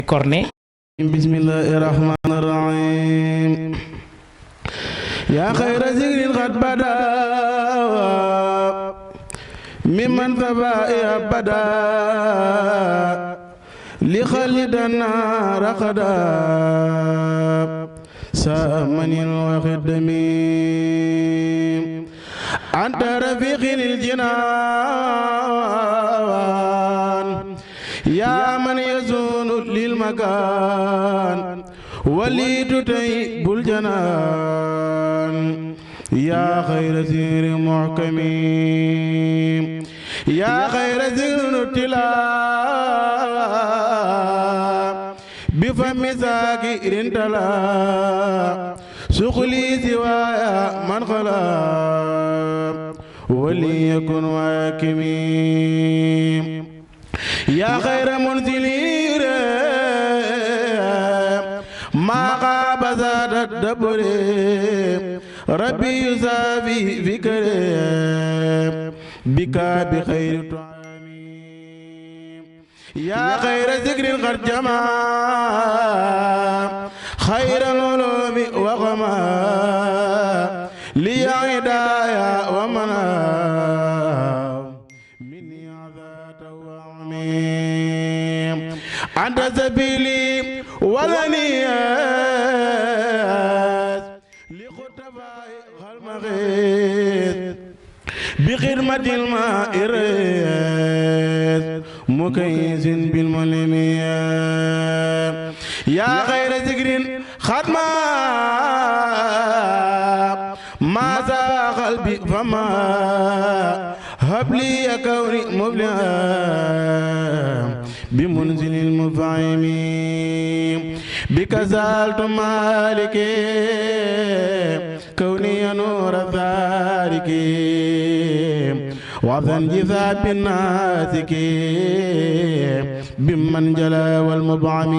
cornet. bismillahi rahmani rahim yaa xayra zikrin qad bada mimman fabai abada li xalidana raqada samanin wa xidami anta rafiqin iljinan yaa man yazunu lil makan walitu tay bul janan yaa xayra zikri muhkami yaa xayra zikri tilaa bi fami saakirin talaa suxli siwaaya man xalaa waliyakun waakimi yaa xayra munzilin maa xaaba zaada dabure rabbi yusaafi fikre bika bi xayri tuami yaa xayra zikrin qad jamaa xayra ulumi wa xamaa li hidaaya wa manaa minni azaata wa amim anta sabili walaniyas li xutafay xalmaxis bi xidmatil ma irees mukaysin bil mulmiyat yaa xayra zikrin xatma ma saa qalbi fama habli ya kawni mubliha bi munzilil mufahimi bi kazaltu maliki kawni ya nuura thariki وعظا جذاب الناسك بمن جلا والمضعم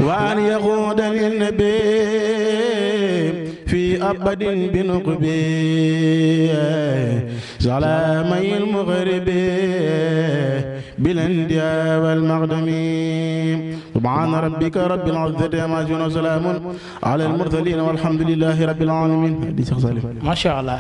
وأن يقود للنبي في أبد بنقبي سلامي المغرب بالاندياء والمقدم سبحان ربك رب العزة عما يصفون وسلام على المرسلين والحمد لله رب العالمين. ما شاء الله.